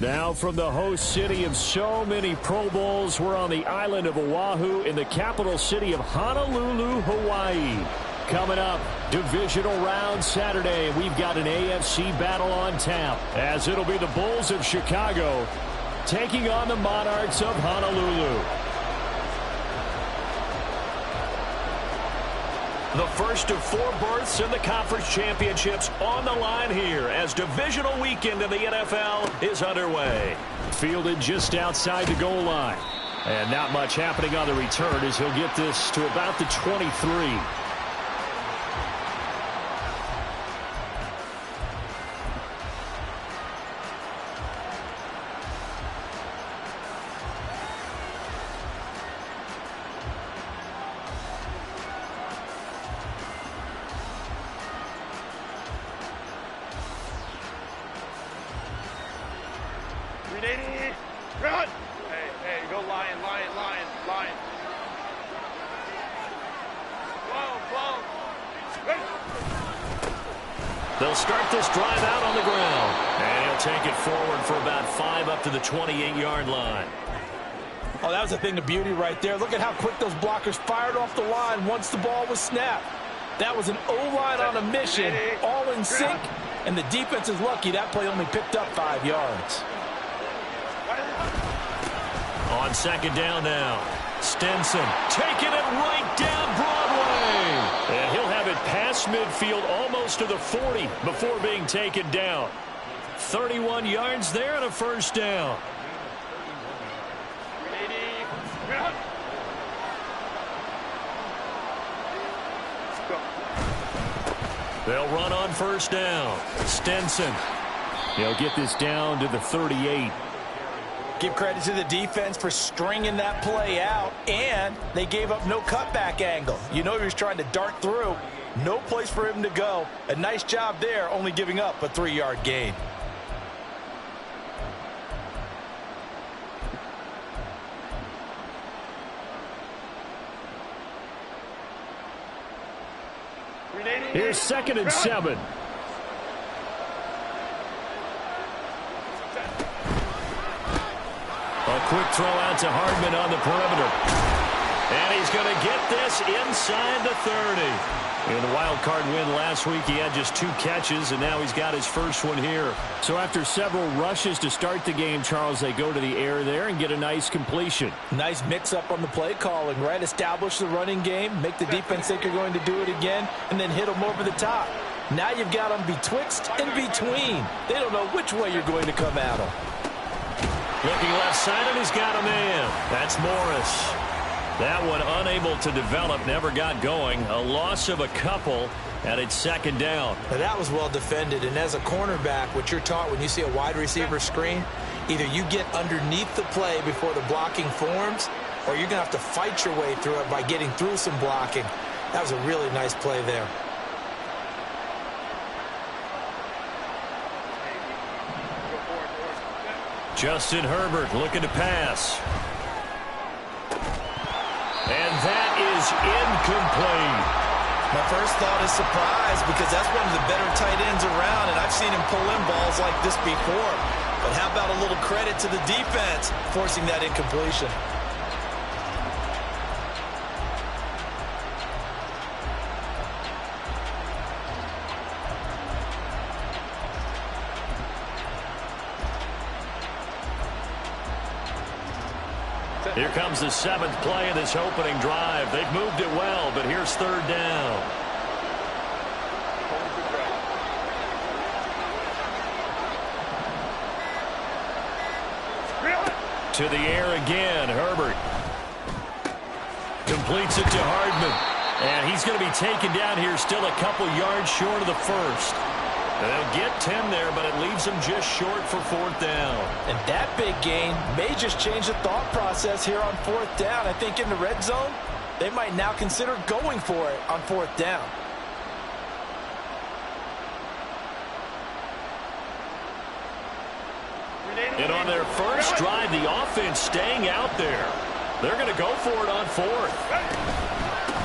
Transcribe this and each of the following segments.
Now from the host city of so many Pro Bowls, we're on the island of Oahu in the capital city of Honolulu, Hawaii. Coming up, divisional round Saturday. We've got an AFC battle on tap, as it'll be the Bulls of Chicago taking on the Monarchs of Honolulu. The first of 4 berths in the conference championships on the line here as divisional weekend in the NFL is underway. Fielded just outside the goal line. And not much happening on the return as he'll get this to about the 23. Run! Hey, go lion. Whoa. They'll start this drive out on the ground. And he'll take it forward for about 5 up to the 28-yard line. Oh, that was a thing of beauty right there. Look at how quick those blockers fired off the line once the ball was snapped. That was an O-line on a mission, all in sync, and the defense is lucky that play only picked up 5 yards. On second down now, Stinson taking it right down Broadway. And he'll have it past midfield almost to the 40 before being taken down. 31 yards there and a first down. They'll run on first down. Stinson. He'll get this down to the 38. Give credit to the defense for stringing that play out, and they gave up no cutback angle. You know he was trying to dart through. No place for him to go. A nice job there, only giving up a 3-yard gain. Here's 2nd and 7. A quick throw out to Hardman on the perimeter. And he's going to get this inside the 30. In the wild card win last week, he had just 2 catches, and now he's got his first one here. So after several rushes to start the game, Charles, they go to the air there and get a nice completion. Nice mix-up on the play calling, right? Establish the running game, make the defense think you're going to do it again, and then hit them over the top. Now you've got them betwixt and between. They don't know which way you're going to come at them. Looking left side, and he's got a man. That's Morris. That one unable to develop, never got going. A loss of a couple, and it's 2nd down. Now that was well defended, and as a cornerback, what you're taught when you see a wide receiver screen, either you get underneath the play before the blocking forms, or you're going to have to fight your way through it by getting through some blocking. That was a really nice play there. Justin Herbert looking to pass. And that is incomplete. My first thought is surprise, because that's one of the better tight ends around, and I've seen him pull in balls like this before. But how about a little credit to the defense forcing that incompletion? Here comes the 7th play of this opening drive. They've moved it well, but here's 3rd down. To the air again, Herbert. Completes it to Hardman. And he's going to be taken down here, still a couple yards short of the first. They'll get 10 there, but it leaves them just short for 4th down. And that big gain may just change the thought process here on 4th down. I think in the red zone, they might now consider going for it on 4th down. And on their first drive, the offense staying out there. They're going to go for it on 4th.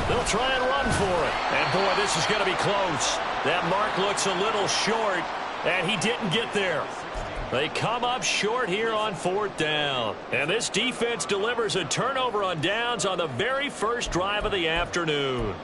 They'll try and run for it. And, boy, this is going to be close. That mark looks a little short, and he didn't get there. They come up short here on 4th down. And this defense delivers a turnover on downs on the very first drive of the afternoon.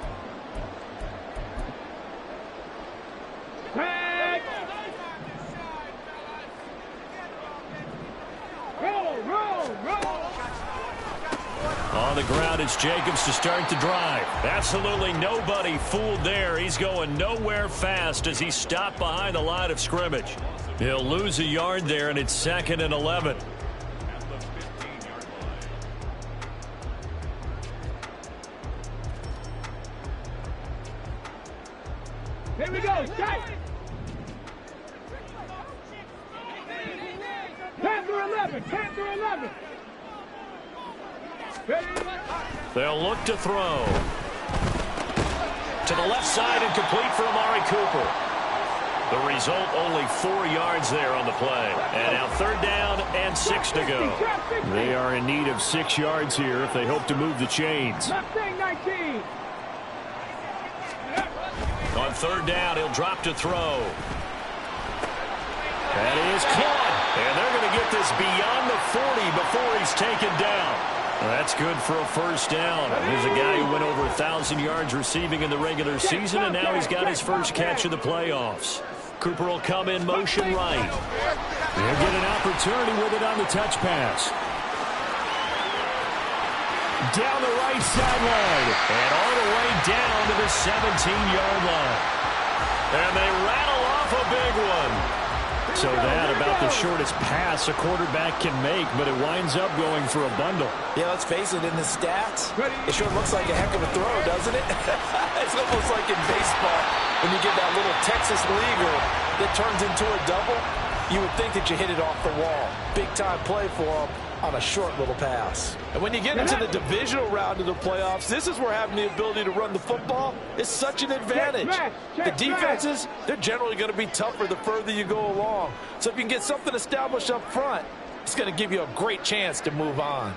On the ground, it's Jacobs to start the drive. Absolutely nobody fooled there. He's going nowhere fast as he's stopped behind the line of scrimmage. He'll lose a yard there, and it's 2nd and 11. Here we go. Strike. 10 through 11. 10 through 11. They'll look to throw. To the left side and complete for Amari Cooper. The result, only 4 yards there on the play. And now 3rd down and 6 to go. They are in need of 6 yards here if they hope to move the chains. On 3rd down, he'll drop to throw. That is caught. And they're going to get this beyond the 40 before he's taken down. That's good for a 1st down. Here's a guy who went over 1,000 yards receiving in the regular season, and now he's got his first catch in the playoffs. Cooper will come in motion right. They'll get an opportunity with it on the touch pass. Down the right sideline. And all the way down to the 17-yard line. And they rattle off a big one. So that about the shortest pass a quarterback can make, but it winds up going for a bundle. Yeah, let's face it, in the stats, it sure looks like a heck of a throw, doesn't it? It's almost like in baseball when you get that little Texas leaguer that turns into a double. You would think that you hit it off the wall. Big-time play for him on a short little pass. And when you get into the divisional round of the playoffs, this is where having the ability to run the football is such an advantage. The defenses, they're generally going to be tougher the further you go along. So if you can get something established up front, it's going to give you a great chance to move on.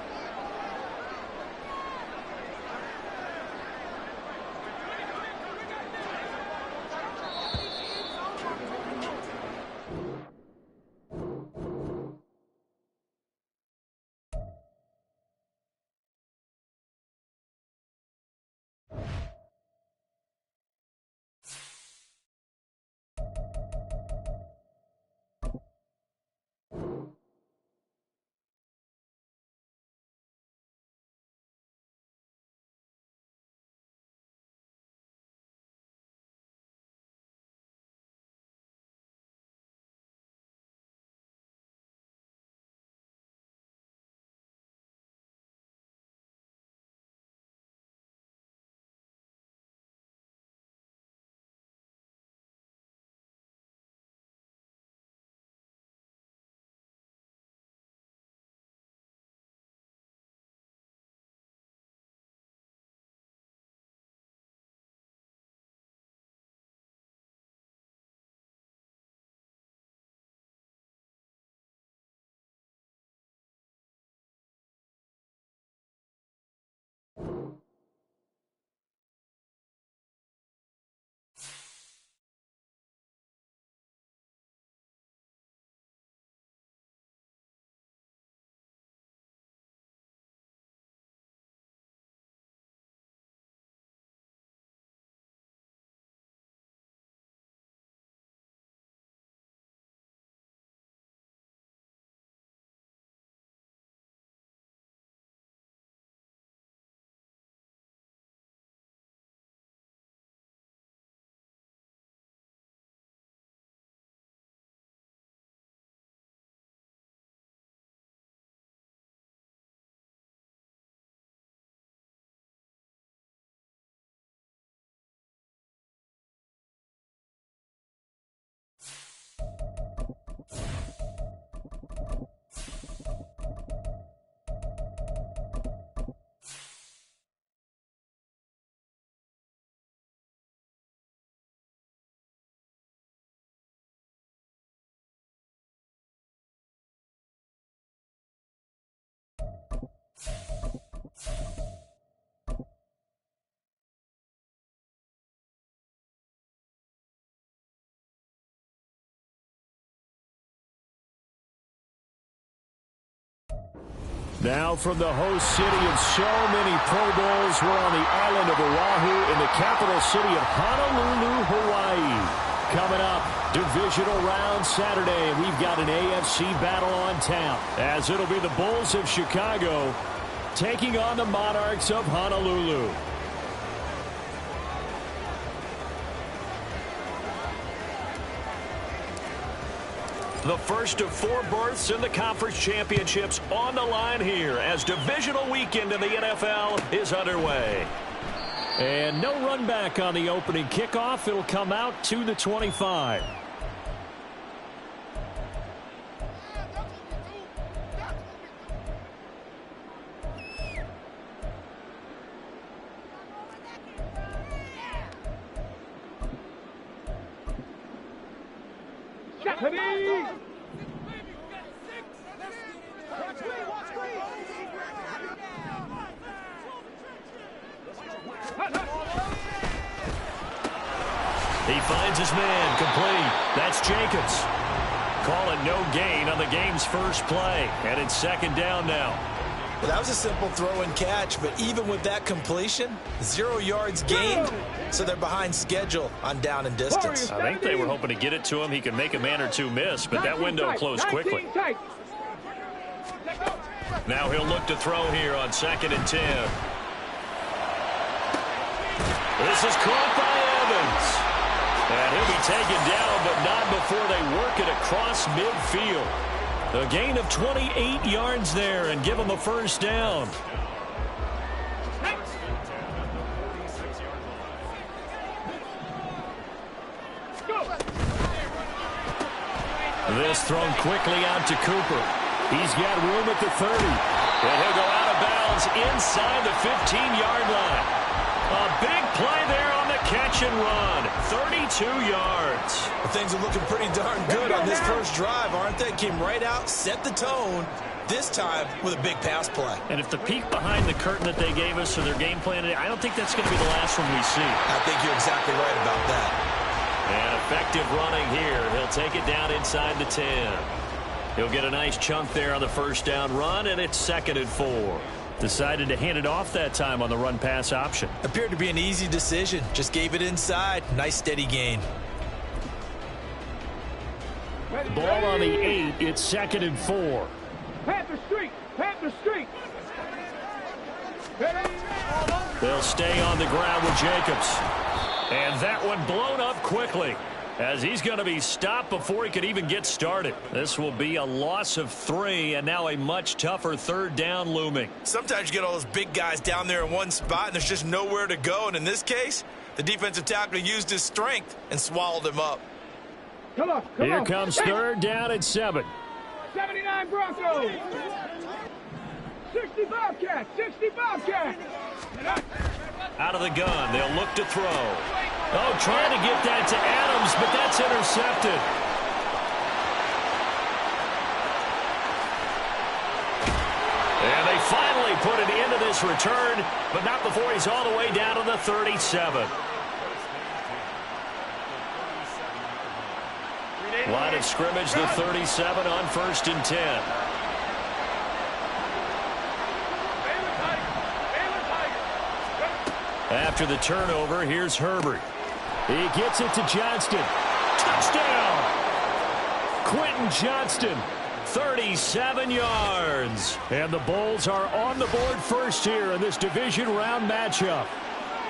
Now from the host city of so many Pro Bowls, we're on the island of Oahu in the capital city of Honolulu, Hawaii. Coming up, divisional round Saturday. We've got an AFC battle on tap, as it'll be the Bulls of Chicago taking on the Monarchs of Honolulu. The first of 4 berths in the conference championships on the line here as divisional weekend in the NFL is underway. And no run back on the opening kickoff. It'll come out to the 25. He finds his man, complete. That's Jacobs. Call it no gain on the game's first play. And it's second down now. Well, that was a simple throw and catch, but even with that completion, 0 yards gained, so they're behind schedule on down and distance. I think they were hoping to get it to him. He could make a man or two miss, but that window closed quickly. Now he'll look to throw here on 2nd and 10. This is caught by Evans. And he'll be taken down, but not before they work it across midfield. A gain of 28 yards there and give him a first down. This thrown quickly out to Cooper. He's got room at the 30. And he'll go out of bounds inside the 15-yard line. A big play there on the catch and run. 32 yards. Well, things are looking pretty darn good on this first drive, aren't they? Came right out, set the tone, this time with a big pass play. And if the peek behind the curtain that they gave us or their game plan, I don't think that's going to be the last one we see. I think you're exactly right about that. And effective running here. He'll take it down inside the 10. He'll get a nice chunk there on the first down run, and it's 2nd and 4. Decided to hand it off that time on the run-pass option. Appeared to be an easy decision. Just gave it inside. Nice steady gain. Ball on the 8. It's 2nd and 4. Panther Street. Panther Street. They'll stay on the ground with Jacobs. And that one blown up quickly, as he's going to be stopped before he could even get started. This will be a loss of 3, and now a much tougher 3rd down looming. Sometimes you get all those big guys down there in one spot, and there's just nowhere to go. And in this case, the defensive tackle used his strength and swallowed him up. Come on, Here comes 3rd down at 7. 79 Broncos. 60 Bobcats. 60 Bobcats. Out of the gun, they'll look to throw. Oh, trying to get that to Adams, but that's intercepted. And they finally put an end to this return, but not before he's all the way down to the 37. Line of scrimmage, the 37 on 1st and 10. After the turnover, here's Herbert. He gets it to Johnston. Touchdown! Quentin Johnston, 37 yards. And the Bulls are on the board first here in this division round matchup.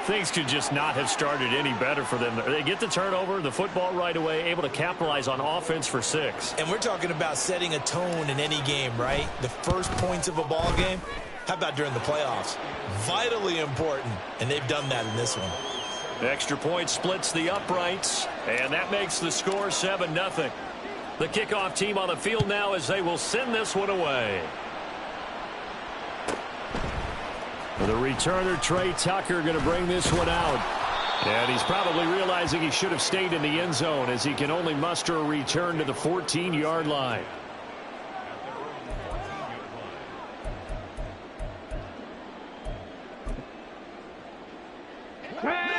Things could just not have started any better for them. They get the turnover, the football right away, able to capitalize on offense for 6. And we're talking about setting a tone in any game, right? The first points of a ball game. How about during the playoffs? Vitally important, and they've done that in this one. Extra point splits the uprights, and that makes the score 7-0. The kickoff team on the field now as they will send this one away. The returner, Trey Tucker, going to bring this one out. And he's probably realizing he should have stayed in the end zone as he can only muster a return to the 14-yard line.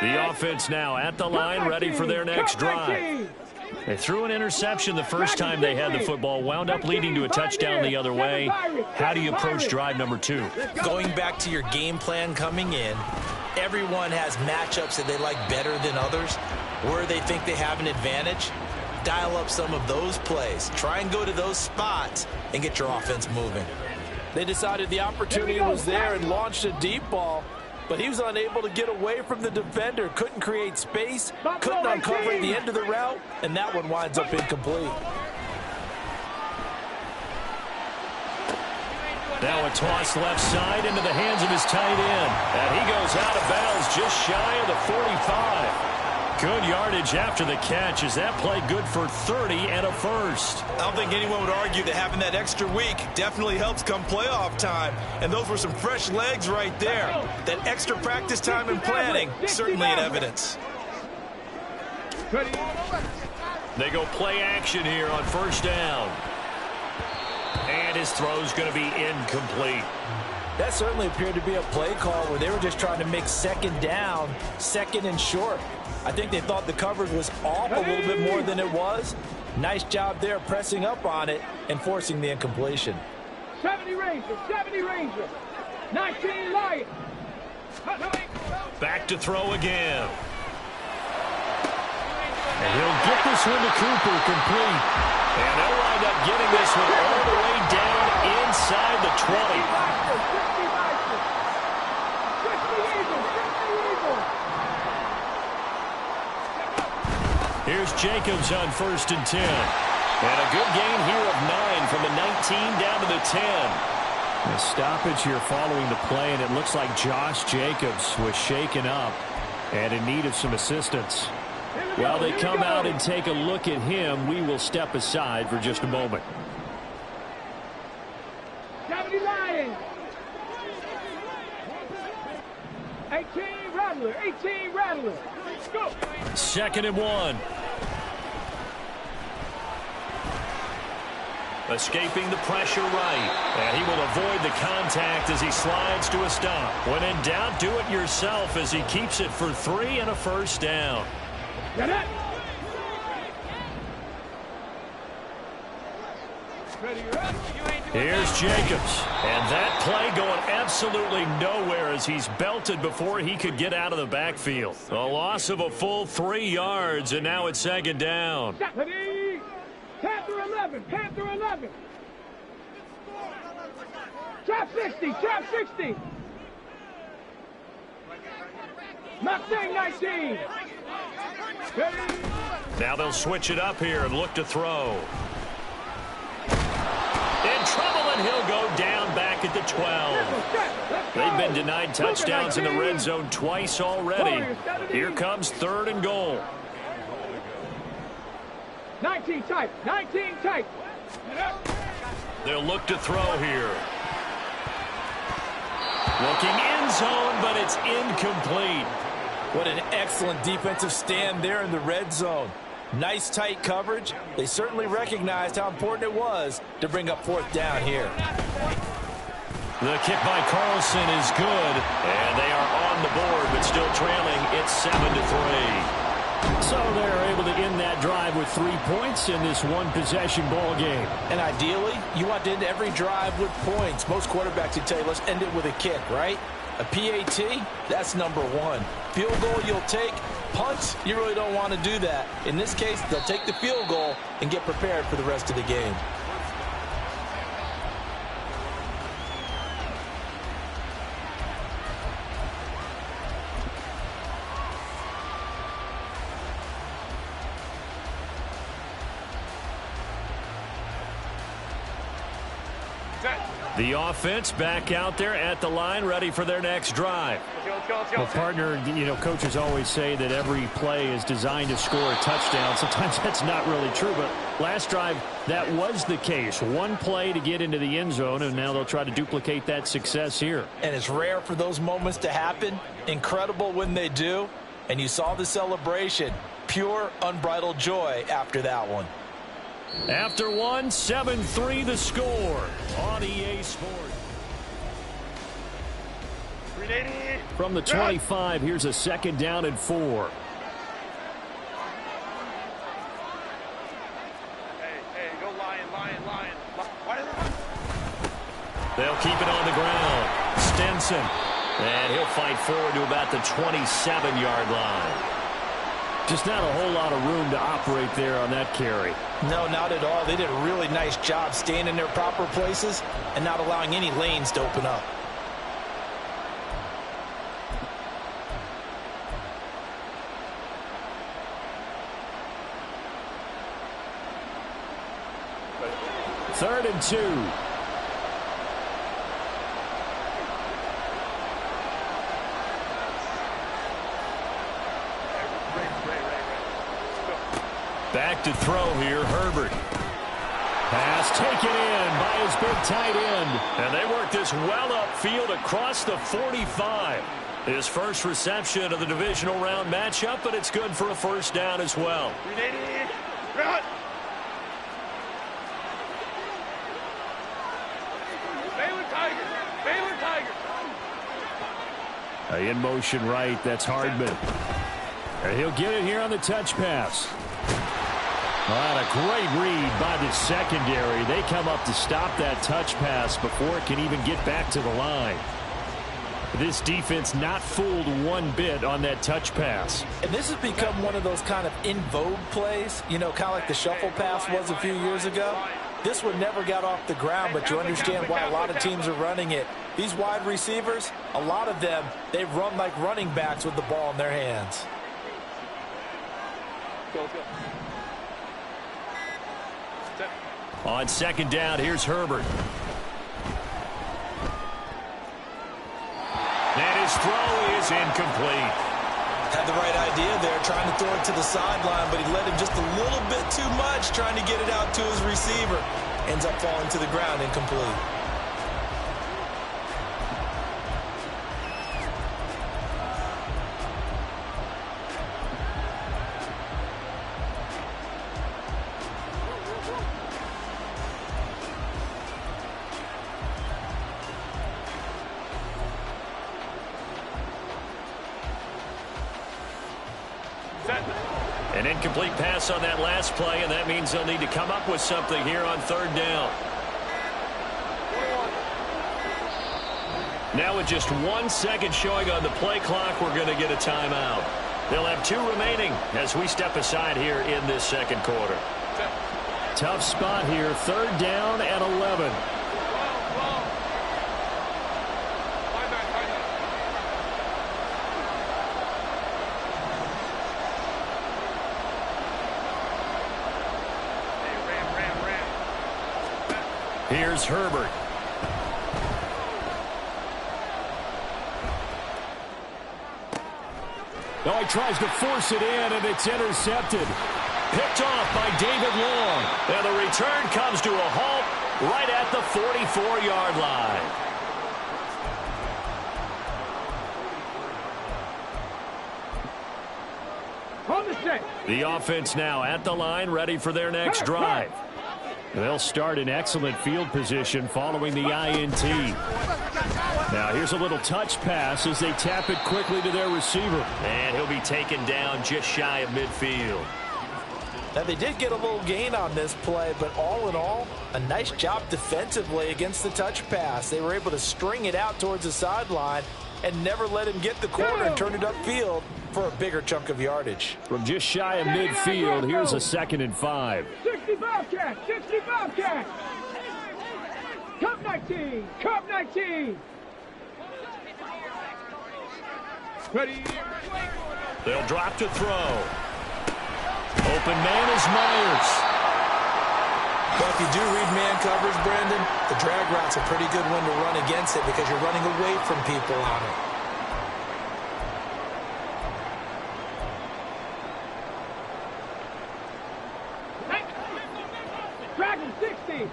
The offense now at the line, ready for their next drive. They threw an interception the first time they had the football, wound up leading to a touchdown the other way. How do you approach drive number 2? Going back to your game plan coming in, everyone has matchups that they like better than others, where they think they have an advantage. Dial up some of those plays. Try and go to those spots and get your offense moving. They decided the opportunity was there and launched a deep ball, but he was unable to get away from the defender, couldn't create space, couldn't uncover the end of the route, and that one winds up incomplete. Now a toss left side into the hands of his tight end. And he goes out of bounds just shy of the 45. Good yardage after the catch as that play good for 30 and a first. I don't think anyone would argue that having that extra week definitely helps come playoff time. And those were some fresh legs right there. That extra practice time and planning, certainly in evidence. They go play action here on first down. And his throw's going to be incomplete. That certainly appeared to be a play call where they were just trying to make second down, second and short. I think they thought the coverage was off a little bit more than it was. Nice job there pressing up on it and forcing the incompletion. 70 Ranger, 70 Ranger, 19 Lion. Back to throw again. And he'll get this one to Cooper complete. And they'll wind up getting this one all the way down inside the 20. Here's Jacobs on 1st and 10. And a good gain here of 9 from the 19 down to the 10. A stoppage here following the play, and it looks like Josh Jacobs was shaken up and in need of some assistance. While they come out and take a look at him, we will step aside for just a moment. 70 Lions. 18 Rattler, 18 Rattler. Let's go. 2nd and 1. Escaping the pressure right. And he will avoid the contact as he slides to a stop. When in doubt, do it yourself as he keeps it for 3 and a first down. Get it. Here's Jacobs. And that play going absolutely nowhere as he's belted before he could get out of the backfield. A loss of a full 3 yards, and now it's 2nd down. Panther 11, Panther 11. Trap 60, trap 60. Mustang 19. Now they'll switch it up here and look to throw. In trouble, and he'll go down back at the 12. They've been denied touchdowns in the red zone twice already. Here comes 3rd and goal. 19 tight, 19 tight. They'll look to throw here. Looking end zone, but it's incomplete. What an excellent defensive stand there in the red zone. Nice tight coverage. They certainly recognized how important it was to bring up 4th down here. The kick by Carlson is good, and they are on the board, but still trailing. It's 7-3. So they're able to end that drive with 3 points in this one-possession ball game. And ideally, you want to end every drive with points. Most quarterbacks would tell you, let's end it with a kick, right? A PAT, that's number 1. Field goal you'll take. Punts, you really don't want to do that. In this case, they'll take the field goal and get prepared for the rest of the game. The offense back out there at the line, ready for their next drive. Well, partner, you know, coaches always say that every play is designed to score a touchdown. Sometimes that's not really true, but last drive, that was the case. One play to get into the end zone, and now they'll try to duplicate that success here. And it's rare for those moments to happen. Incredible when they do. And you saw the celebration. Pure, unbridled joy after that one. After one, 7-3 the score on EA Sports. From the 25, here's a 2nd down and 4. keep it on the ground. Stinson. And he'll fight forward to about the 27-yard line. Just not a whole lot of room to operate there on that carry. No, not at all. They did a really nice job staying in their proper places and not allowing any lanes to open up. Third and 2. Back to throw here, Herbert. Pass taken in by his big tight end. And they work this well upfield across the 45. His first reception of the divisional round matchup, but it's good for a first down as well. In motion right, that's Hardman. And he'll get it here on the touch pass. A great read by the secondary. They come up to stop that touch pass before it can even get back to the line. This defense not fooled one bit on that touch pass. And this has become one of those kind of in vogue plays, you know, kind of like the shuffle pass was a few years ago. This one never got off the ground, but you understand why a lot of teams are running it. These wide receivers, a lot of them, they run like running backs with the ball in their hands. Go. On second down, here's Herbert. And his throw is incomplete. Had the right idea there, trying to throw it to the sideline, but he let him just a little bit too much, trying to get it out to his receiver. Ends up falling to the ground, incomplete. An incomplete pass on that last play, and that means they'll need to come up with something here on third down. Now with just 1 second showing on the play clock, we're going to get a timeout. They'll have 2 remaining as we step aside here in this second quarter. Tough spot here, third down and 11. Here's Herbert. Oh, he tries to force it in, and it's intercepted. Picked off by David Long. And the return comes to a halt right at the 44-yard line. The offense now at the line, ready for their next drive. They'll start in excellent field position following the INT. Now here's a little touch pass as they tap it quickly to their receiver. And he'll be taken down just shy of midfield. Now they did get a little gain on this play, but all in all, a nice job defensively against the touch pass. They were able to string it out towards the sideline and never let him get the corner and turn it upfield for a bigger chunk of yardage. From just shy of midfield, here's a 2nd and 5. 65 catch, 65 catch. Cup 19, Cup 19. Ready. They'll drop to throw. Open man is Myers. Well, if you do read man coverage, Brandon, the drag route's a pretty good one to run against it because you're running away from people on it. Dragon 60.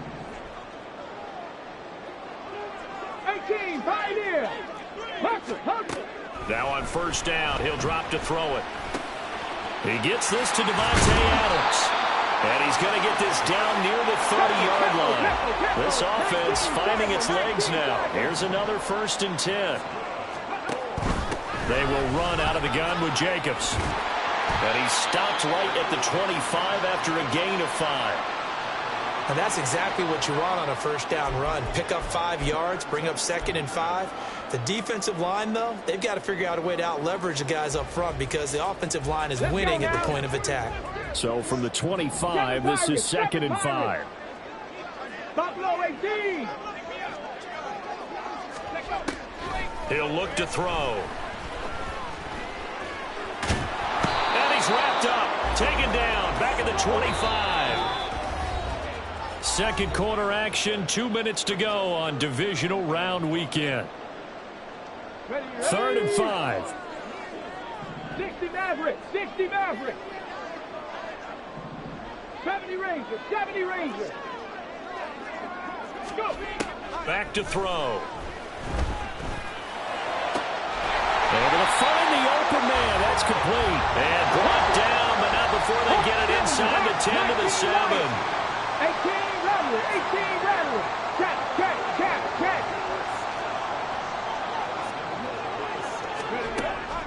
18, Pioneer. Hustle. Now on first down, he'll drop to throw it. He gets this to Devontae Adams. And he's going to get this down near the 30-yard line. This offense finding its legs now. Here's another 1st and 10. They will run out of the gun with Jacobs. And he stopped right at the 25 after a gain of 5. And that's exactly what you want on a first down run. Pick up 5 yards, bring up 2nd and 5. The defensive line, though, they've got to figure out a way to out-leverage the guys up front because the offensive line is winning at the point of attack. So from the 25, this is 2nd and 5. Buffalo 18. He'll look to throw. And he's wrapped up, taken down, back at the 25. Second quarter action, 2 minutes to go on divisional round weekend. 3rd and 5. 60 Maverick, 60 Maverick. 70 Ranger, 70 Ranger. Go. Back to throw. Able to find the open man. That's complete. And brought down, but not before they get it inside the 10 to the 7. 18 Rattler, 18 Rattler. Catch.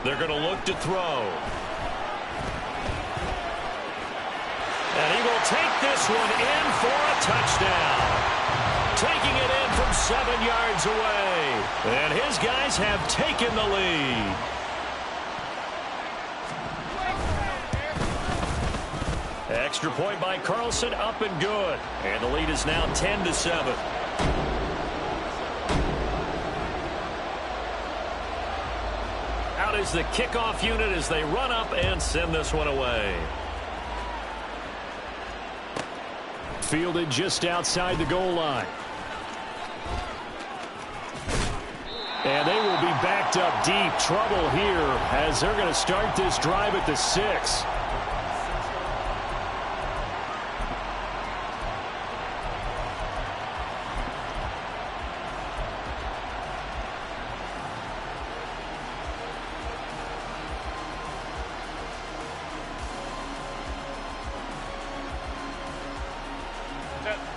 They're going to look to throw. And he will take this one in for a touchdown. Taking it in from 7 yards away. And his guys have taken the lead. Extra point by Carlson, up and good. And the lead is now 10-7. Out is the kickoff unit as they run up and send this one away. Fielded just outside the goal line. And they will be backed up deep. Trouble here as they're going to start this drive at the 6.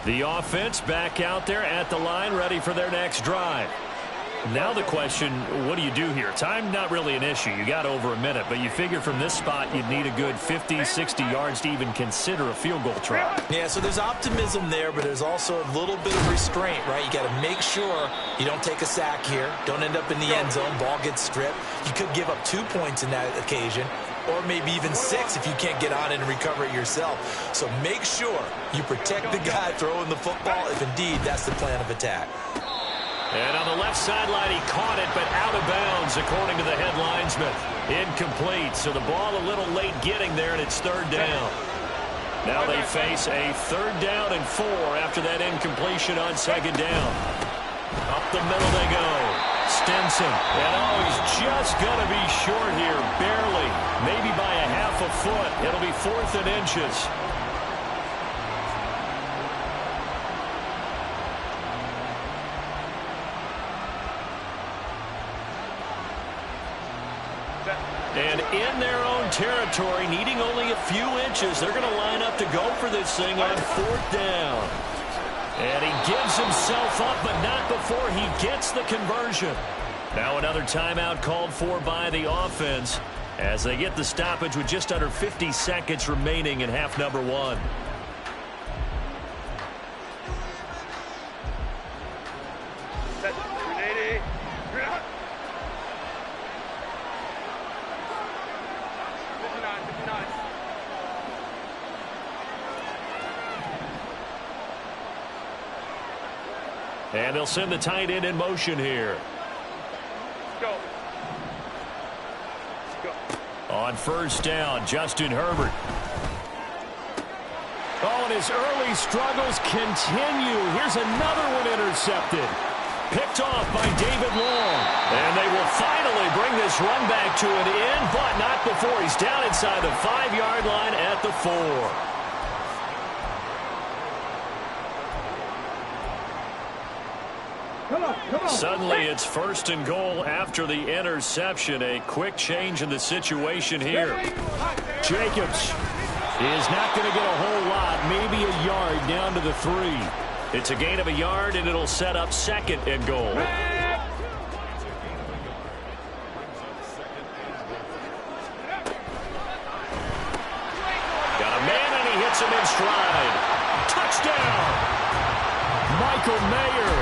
The offense back out there at the line, ready for their next drive. Now the question, what do you do here? Time not really an issue. You got over a minute, but you figure from this spot you'd need a good 50, 60 yards to even consider a field goal try. Yeah, so there's optimism there, but there's also a little bit of restraint, right? You got to make sure you don't take a sack here. Don't end up in the end zone. Ball gets stripped. You could give up 2 points in that occasion, or maybe even 6 if you can't get on it and recover it yourself. So make sure you protect the guy throwing the football if indeed that's the plan of attack. And on the left sideline, he caught it, but out of bounds, according to the head linesman. Incomplete, so the ball a little late getting there, and it's 3rd down. Now they face a 3rd down and 4 after that incompletion on 2nd down. Up the middle they go. Stinson, and he's just going to be short here, barely, maybe by a half a foot. It'll be 4th and inches. And in their own territory, needing only a few inches, they're going to line up to go for this thing on 4th down. And he gives himself up, but not before he gets the conversion. Now another timeout called for by the offense as they get the stoppage with just under 50 seconds remaining in half number 1. And they'll send the tight end in motion here. Go. On 1st down, Justin Herbert. Oh, and his early struggles continue. Here's another one intercepted. Picked off by David Long. And they will finally bring this run back to an end, but not before he's down inside the 5-yard line at the 4. Suddenly it's 1st and goal after the interception. A quick change in the situation here. Jacobs is not going to get a whole lot, maybe a yard down to the 3. It's a gain of a yard, and it'll set up 2nd and goal. Got a man, and he hits him in stride. touchdown. Michael Mayer,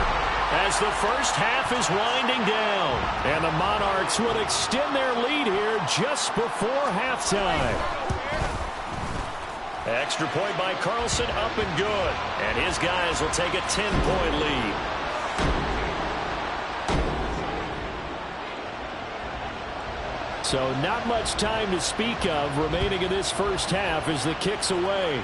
as the first half is winding down. And the Monarchs will extend their lead here just before halftime. Extra point by Carlson, up and good. And his guys will take a 10-point lead. So not much time to speak of remaining in this first half as the kick's away.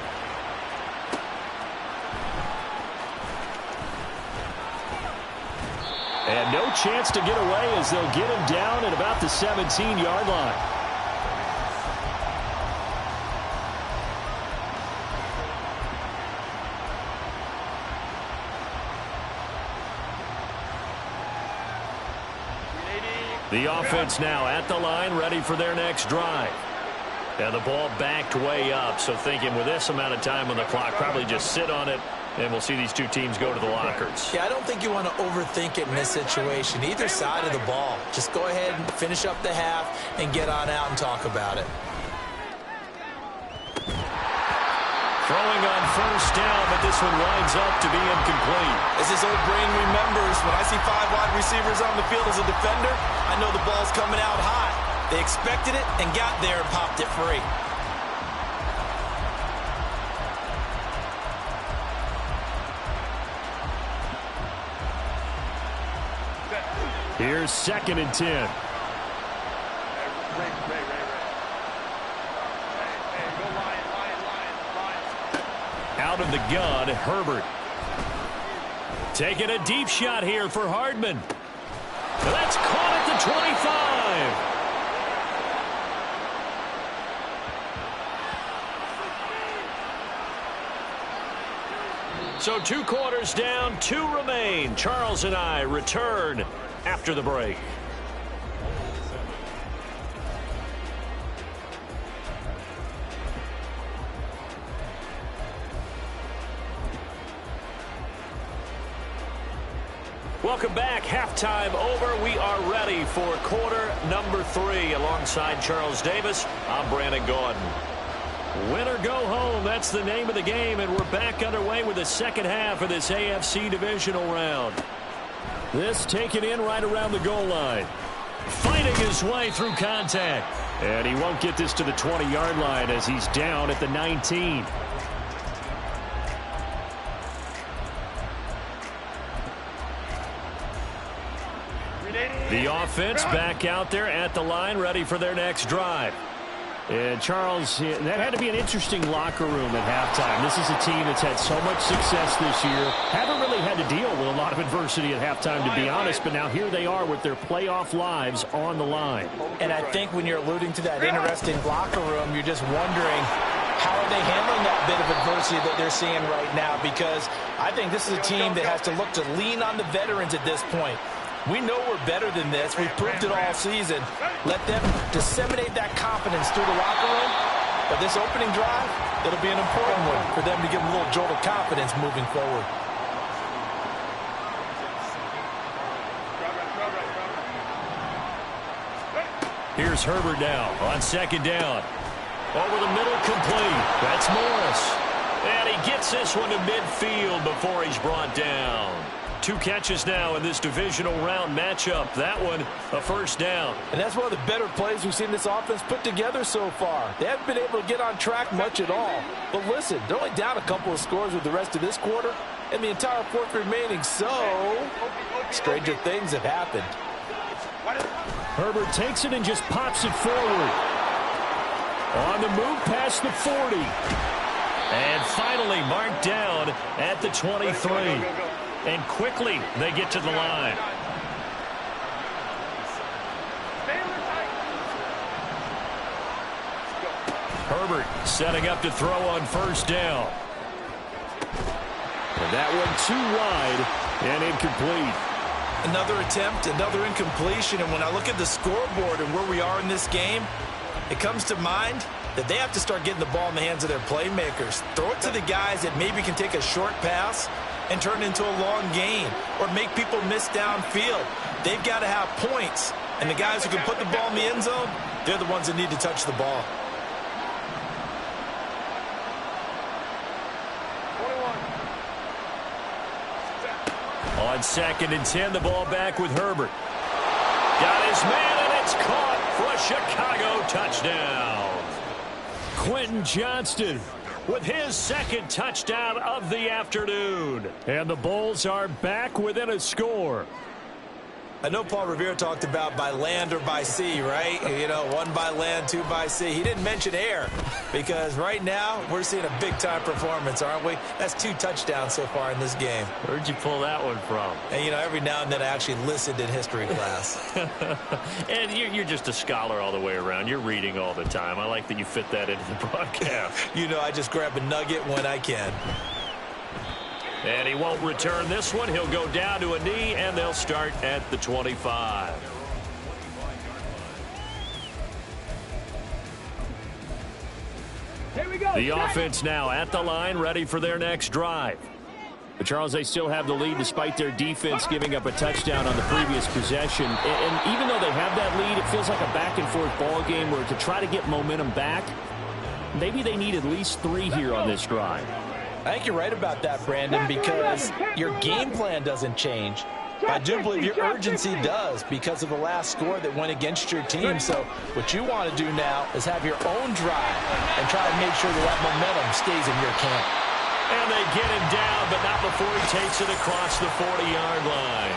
And no chance to get away as they'll get him down at about the 17-yard line. The offense now at the line, ready for their next drive. And the ball backed way up, so thinking with this amount of time on the clock, probably just sit on it, and we'll see these two teams go to the lockers. Yeah, I don't think you want to overthink it in this situation. Either side of the ball. Just go ahead and finish up the half and get on out and talk about it. Throwing on first down, but this one winds up to be incomplete. As his old brain remembers, when I see 5 wide receivers on the field as a defender, I know the ball's coming out high. They expected it and got there and popped it free. Here's 2nd and 10. Out of the gun, Herbert. Taking a deep shot here for Hardman. That's caught at the 25. So 2 quarters down, 2 remain. Charles and I return after the break. Welcome back. Halftime over. We are ready for quarter number 3. Alongside Charles Davis, I'm Brandon Gordon. Win or go home, that's the name of the game, and we're back underway with the second half of this AFC divisional round. This taken in right around the goal line. Fighting his way through contact. And he won't get this to the 20-yard line as he's down at the 19. The offense back out there at the line, ready for their next drive. And Charles, that had to be an interesting locker room at halftime. This is a team that's had so much success this year. Haven't really had to deal with a lot of adversity at halftime, to be honest. But now here they are with their playoff lives on the line. And I think when you're alluding to that interesting locker room, you're just wondering how are they handling that bit of adversity that they're seeing right now? Because I think this is a team that has to look to lean on the veterans at this point. We know we're better than this. We've proved it all season. Let them disseminate that confidence through the locker room. But this opening drive, it'll be an important one for them to give them a little jolt of confidence moving forward. Here's Herbert now on 2nd down. Over the middle, complete. That's Morris. And he gets this one to midfield before he's brought down. 2 catches now in this divisional round matchup. That one, a first down. And that's one of the better plays we've seen this offense put together so far. They haven't been able to get on track much at all. But listen, they're only down a couple of scores with the rest of this quarter and the entire 4th remaining. So, stranger things have happened. Herbert takes it and just pops it forward. On the move past the 40. And finally marked down at the 23. And quickly they get to the line. Herbert setting up to throw on first down. And that one too wide and incomplete. Another attempt, another incompletion. And when I look at the scoreboard and where we are in this game, it comes to mind that they have to start getting the ball in the hands of their playmakers. Throw it to the guys that maybe can take a short pass and turn it into a long gain or make people miss downfield. They've got to have points. And the guys who can put the ball in the end zone, they're the ones that need to touch the ball. On 2nd and 10, the ball back with Herbert. Got his man, and it's caught for a Chicago touchdown. Quentin Johnston with his 2nd touchdown of the afternoon. And the Bulls are back within a score. I know Paul Revere talked about by land or by sea, right? You know, 1 by land, 2 by sea. He didn't mention air because right now we're seeing a big-time performance, aren't we? That's 2 touchdowns so far in this game. Where'd you pull that one from? And, you know, every now and then I actually listened in history class. And you're just a scholar all the way around. You're reading all the time. I like that you fit that into the broadcast. You know, I just grab a nugget when I can. And he won't return this one. He'll go down to a knee, and they'll start at the 25. Here we go. The offense now at the line, ready for their next drive. But Charles, they still have the lead despite their defense giving up a touchdown on the previous possession. And even though they have that lead, it feels like a back-and-forth ball game where to try to get momentum back, maybe they need at least 3 here on this drive. I think you're right about that, Brandon, because your game plan doesn't change. I do believe your urgency does because of the last score that went against your team. So what you want to do now is have your own drive and try to make sure that momentum stays in your camp. And they get him down, but not before he takes it across the 40-yard line.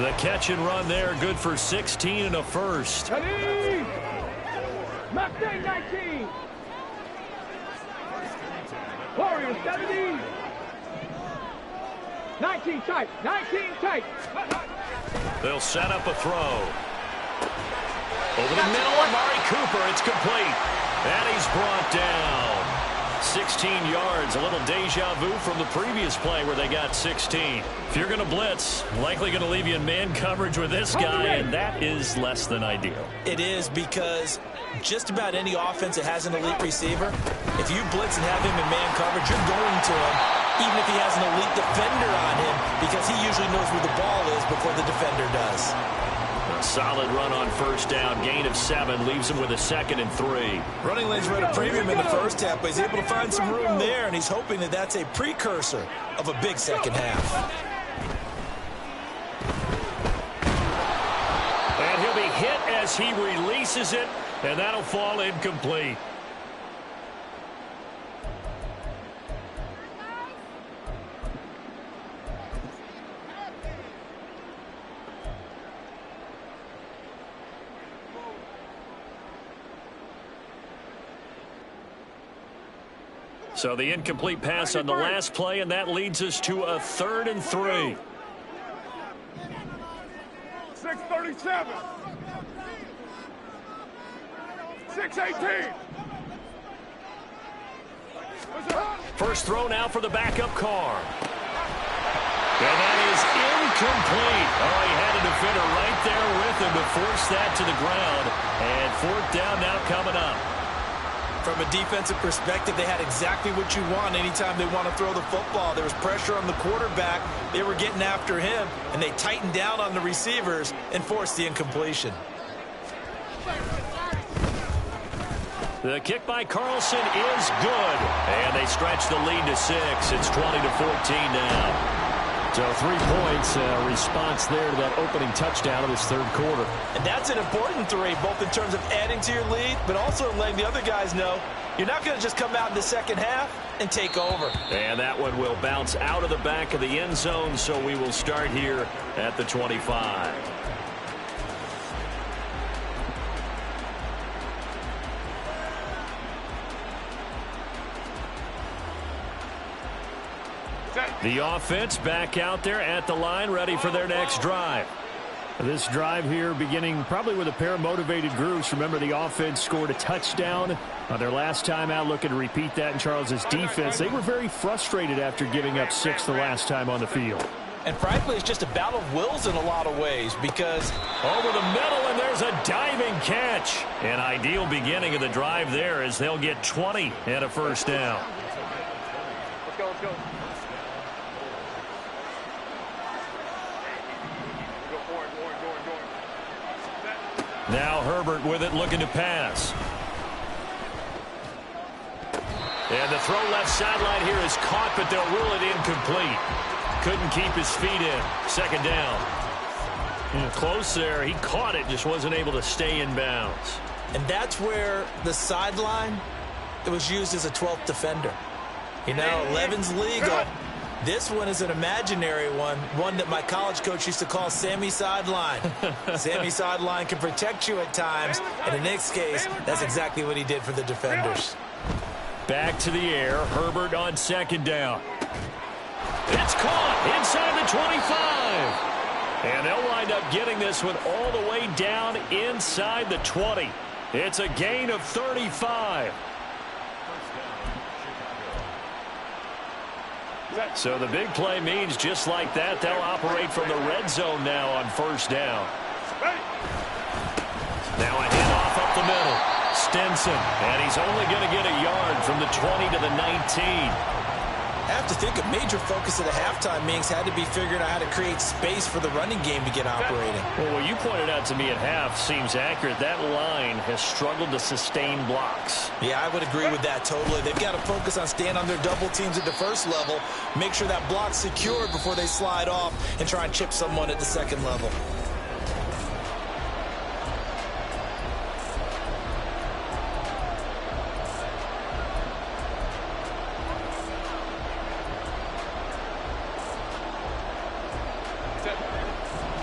The catch and run there, good for 16 and a first. Mustang 19. Warriors 70. 19 tight. 19 tight. They'll set up a throw. Over the middle, Amari Cooper. It's complete. And he's brought down. 16 yards. A little deja vu from the previous play where they got 16. If you're going to blitz, likely going to leave you in man coverage with this guy, and that is less than ideal. It is because just about any offense that has an elite receiver, if you blitz and have him in man coverage, you're going to him, even if he has an elite defender on him, because he usually knows where the ball is before the defender does. A solid run on first down. Gain of 7 leaves him with a 2nd and 3. Running lanes were at a premium in the first half, but he's able to find some room there, and he's hoping that that's a precursor of a big second half. And he'll be hit as he releases it, and that'll fall incomplete. So the incomplete pass on the last play, and that leads us to a 3rd and 3. 6:37. 6:18. First throw now for the backup car. And that is incomplete. Oh, he had a defender right there with him to force that to the ground. And 4th down now coming up. From a defensive perspective, they had exactly what you want anytime they want to throw the football. There was pressure on the quarterback. They were getting after him, and they tightened down on the receivers and forced the incompletion. The kick by Carlson is good. And they stretch the lead to 6. It's 20-14 now. So 3 points, response there to that opening touchdown of this 3rd quarter. And that's an important 3, both in terms of adding to your lead, but also letting the other guys know you're not going to just come out in the second half and take over. And that one will bounce out of the back of the end zone, so we will start here at the 25. The offense back out there at the line, ready for their next drive. This drive here beginning probably with a pair of motivated groups. Remember, the offense scored a touchdown on their last time out. Looking to repeat that in Charles's defense. They were very frustrated after giving up 6 the last time on the field. And frankly, it's just a battle of wills in a lot of ways because over the middle, and there's a diving catch. An ideal beginning of the drive there as they'll get 20 and a first down. Let's go, let's go. Now Herbert with it, looking to pass. And the throw left sideline here is caught, but they'll rule it incomplete. couldn't keep his feet in. Second down. Close there. He caught it, just wasn't able to stay in bounds. And that's where the sideline, it was used as a 12th defender. You know, 11's legal. This one is an imaginary one that my college coach used to call Sammy Sideline. Sammy Sideline can protect you at times, and in this case, that's exactly what he did for the defenders. Back to the air. Herbert on second down. It's caught inside the 25. And they'll wind up getting this one all the way down inside the 20. It's a gain of 35. So the big play means just like that, they'll operate from the red zone now on first down. Now a handoff up the middle. Stinson, and he's only going to get a yard from the 20 to the 19. I have to think a major focus of the halftime meetings had to be figuring out how to create space for the running game to get operating. Well, what you pointed out to me at half seems accurate. That line has struggled to sustain blocks. Yeah, I would agree with that totally. They've got to focus on staying on their double teams at the first level, make sure that block's secured before they slide off and try and chip someone at the second level.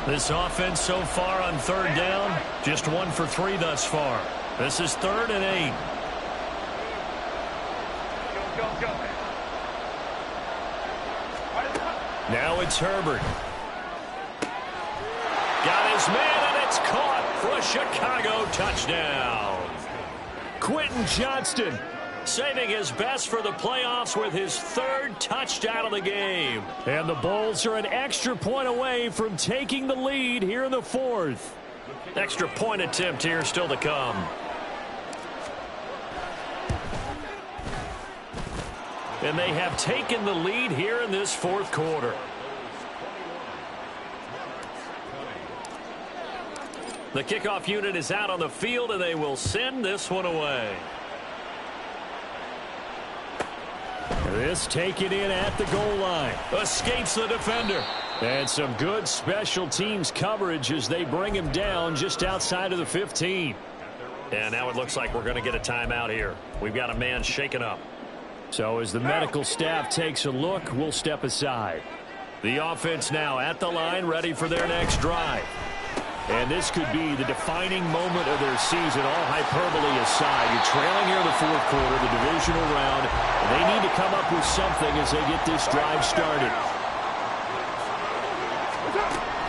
This offense so far on third down, just 1 for 3 thus far. This is 3rd and 8. Now it's Herbert. Got his man, and it's caught for a Chicago touchdown. Quentin Johnston saving his best for the playoffs with his 3rd touchdown of the game. And the Bulls are an extra point away from taking the lead here in the 4th. Extra point attempt here still to come. And they have taken the lead here in this 4th quarter. The kickoff unit is out on the field, and they will send this one away. This taken in at the goal line. Escapes the defender. And some good special teams coverage as they bring him down just outside of the 15. And now it looks like we're going to get a timeout here. We've got a man shaken up. So as the medical staff takes a look, we'll step aside. The offense now at the line, ready for their next drive. And this could be the defining moment of their season, all hyperbole aside. You're trailing here in the 4th quarter, the divisional round. And they need to come up with something as they get this drive started.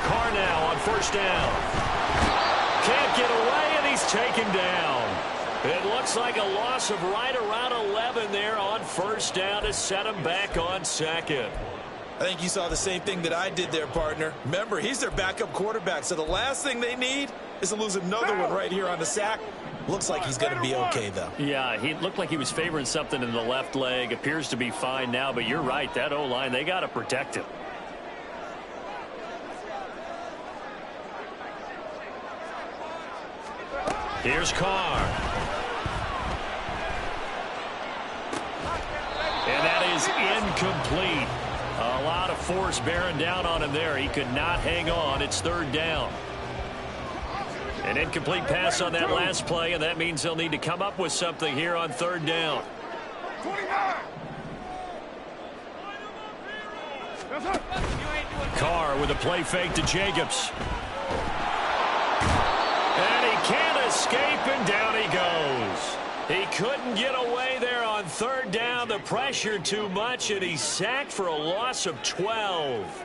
Carr now on first down. Can't get away, and he's taken down. It looks like a loss of right around 11 there on first down to set him back on second. I think you saw the same thing that I did there, partner. Remember, he's their backup quarterback, so the last thing they need is to lose another one right here on the sack. Looks like he's going to be okay, though. Yeah, he looked like he was favoring something in the left leg. Appears to be fine now, but you're right. That O-line, they got to protect him. Here's Carr. And that is incomplete. A lot of force bearing down on him there. He could not hang on. It's 3rd down. An incomplete pass on that last play, and that means they'll need to come up with something here on 3rd down. 29. Carr with a play fake to Jacobs. And he can't escape, and down he goes. He couldn't get away there on 3rd down. The pressure too much, and he's sacked for a loss of 12.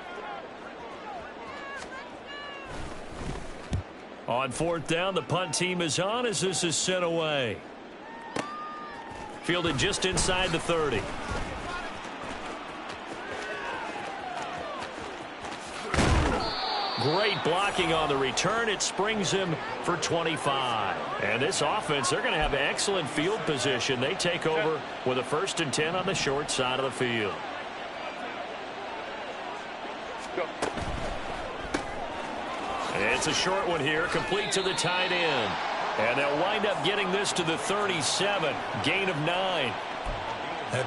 On 4th down, the punt team is on as this is sent away. Fielded just inside the 30. Great blocking on the return. It springs him for 25. And this offense, they're going to have excellent field position. They take over with a 1st and 10 on the short side of the field. It's a short one here, complete to the tight end. And they'll wind up getting this to the 37. Gain of 9.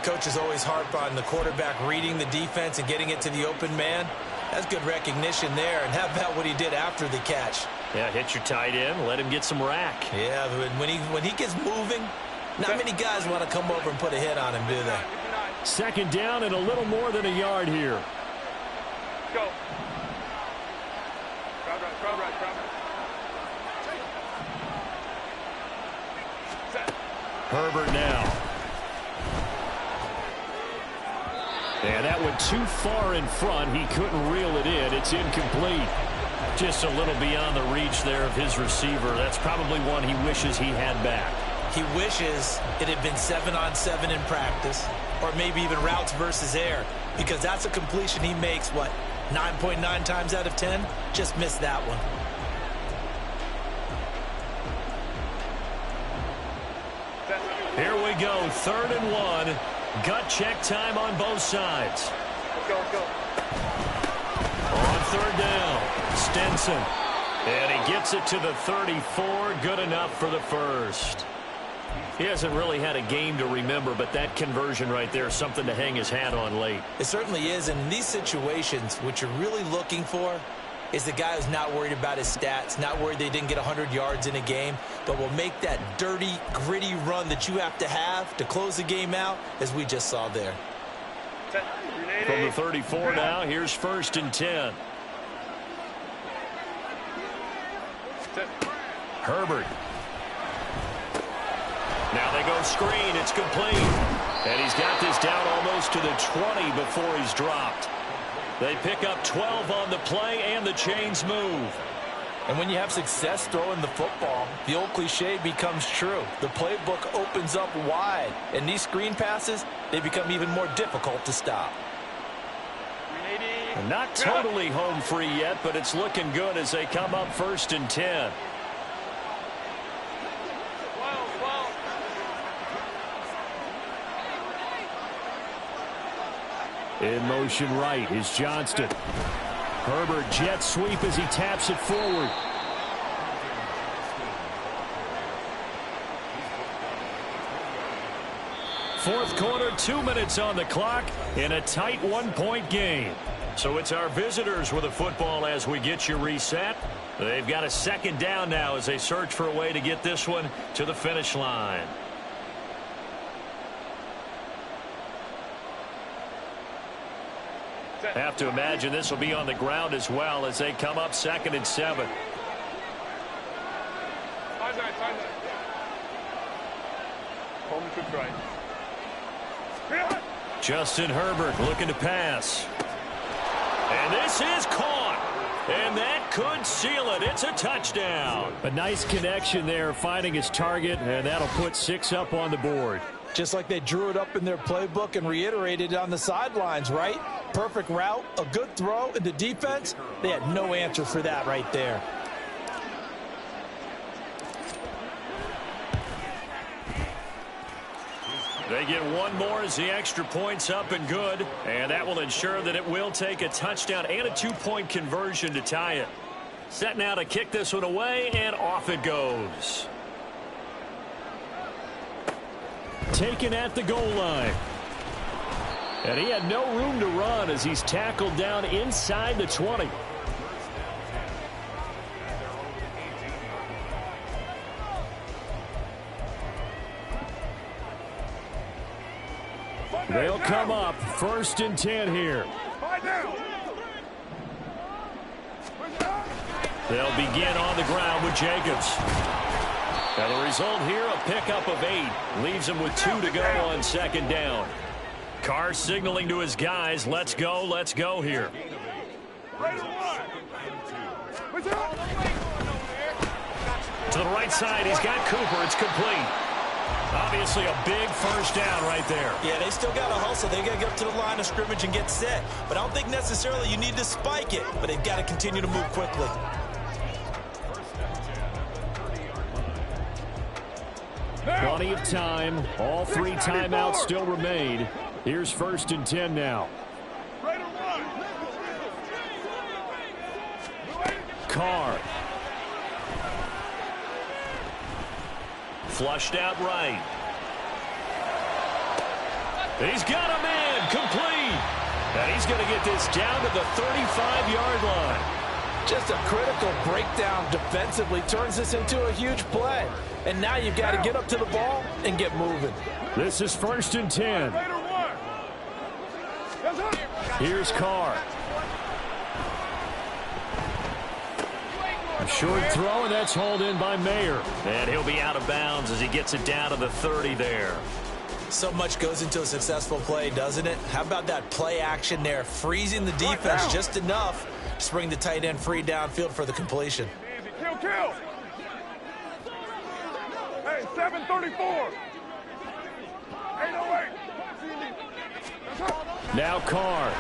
Coaches always harp on the quarterback reading the defense and getting it to the open man. That's good recognition there. And how about what he did after the catch? Yeah, hit your tight end, let him get some rack. Yeah, when he gets moving, not many guys want to come over and put a hit on him, do they? Second down and a little more than a yard here. Go. Crowd right. Set. Herbert now. And that went too far in front. He couldn't reel it in. It's incomplete. Just a little beyond the reach there of his receiver. That's probably one he wishes he had back. He wishes it had been 7-on-7 in practice, or maybe even routes versus air, because that's a completion he makes, 9.9 times out of 10? Just missed that one. Here we go, 3rd and 1. Gut check time on both sides. Let's go. On 3rd down, Stinson. And he gets it to the 34. Good enough for the first. He hasn't really had a game to remember, but that conversion right there is something to hang his hat on late. It certainly is, and in these situations, what you're really looking for is the guy who's not worried about his stats, not worried they didn't get 100 yards in a game, but will make that dirty, gritty run that you have to close the game out, as we just saw there. From the 34 now, here's 1st and 10. Herbert. Now they go screen. It's complete. And he's got this down almost to the 20 before he's dropped. They pick up 12 on the play, and the chains move. And when you have success throwing the football, the old cliche becomes true. The playbook opens up wide, and these screen passes, they become even more difficult to stop. Not totally home free yet, but it's looking good as they come up 1st and 10. In motion right is Johnston. Herbert jet sweep as he taps it forward. Fourth quarter, 2 minutes on the clock in a tight 1-point game. So it's our visitors with the football as we get you reset. They've got a 2nd down now as they search for a way to get this one to the finish line. Have to imagine this will be on the ground as well as they come up 2nd and 7. Home to try. Justin Herbert looking to pass. And this is caught. And that could seal it. It's a touchdown. A nice connection there, finding his target, and that'll put 6 up on the board. Just like they drew it up in their playbook and reiterated it on the sidelines, right? Perfect route, a good throw, and the defense, they had no answer for that right there. They get one more as the extra point's up and good, and that will ensure that it will take a touchdown and a 2-point conversion to tie it. Set now to kick this one away, and off it goes. Taken at the goal line. And he had no room to run as he's tackled down inside the 20. They'll come up 1st and 10 here. They'll begin on the ground with Jacobs. Now the result here, a pickup of 8. Leaves him with 2 to go on 2nd down. Carr signaling to his guys, let's go here. To the right side, he's got Cooper. It's complete. Obviously a big 1st down right there. Yeah, they still got to hustle. They got to get up to the line of scrimmage and get set. But I don't think necessarily you need to spike it, but they've got to continue to move quickly. Plenty of time. All 3 timeouts still remain. Here's 1st and 10 now. Carr. Flushed out right. He's got him in, complete. And he's going to get this down to the 35-yard line. Just a critical breakdown defensively turns this into a huge play. And now you've got to get up to the ball and get moving. This is 1st and 10. Here's Carr. A short throw, and that's hauled in by Mayer. And he'll be out of bounds as he gets it down to the 30 there. So much goes into a successful play, doesn't it? How about that play action there? Freezing the defense just enough to bring the tight end free downfield for the completion. Easy, kill. Hey, 7:34. 8:08. Now Carr.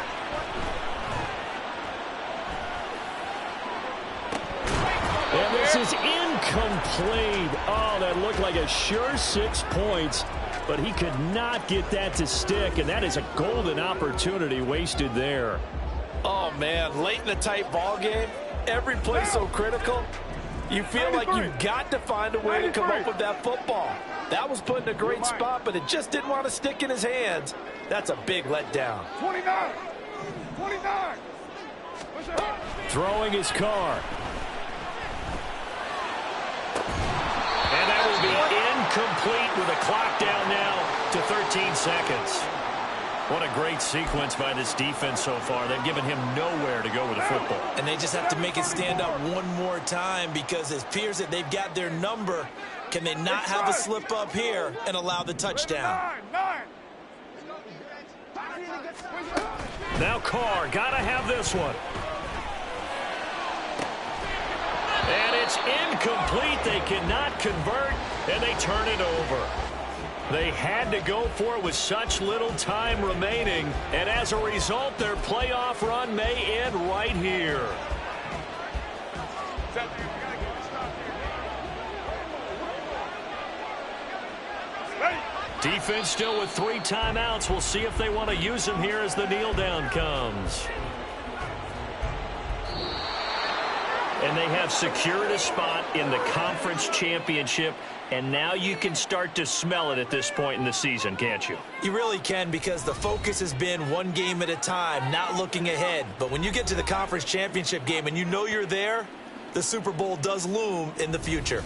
And this is incomplete. Oh, that looked like a sure 6 points, but he could not get that to stick, and that is a golden opportunity wasted there. Oh, man, late in the tight ball game, every play so critical, you feel like you've got to find a way to come up with that football. That was put in a great spot, but it just didn't want to stick in his hands. That's a big letdown. 29. Throwing his Carr. And that will be incomplete with a clock down now to 13 seconds. What a great sequence by this defense so far. They've given him nowhere to go with the football. And they just have to make it stand up one more time because it appears that they've got their number. Can they not have a slip up here and allow the touchdown? Now Carr, gotta have this one. And it's incomplete. They cannot convert, and they turn it over. They had to go for it with such little time remaining, and as a result, their playoff run may end right here. Defense still with 3 timeouts. We'll see if they want to use them here as the kneel down comes. And they have secured a spot in the conference championship, and now you can start to smell it at this point in the season, can't you? You really can, because the focus has been one game at a time, not looking ahead. But when you get to the conference championship game and you know you're there, the Super Bowl does loom in the future.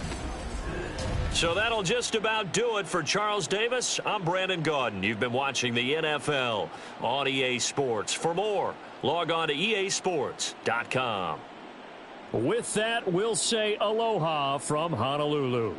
So that'll just about do it for Charles Davis. I'm Brandon Gaudin. You've been watching the NFL on EA Sports. For more, log on to easports.com. With that, we'll say aloha from Honolulu.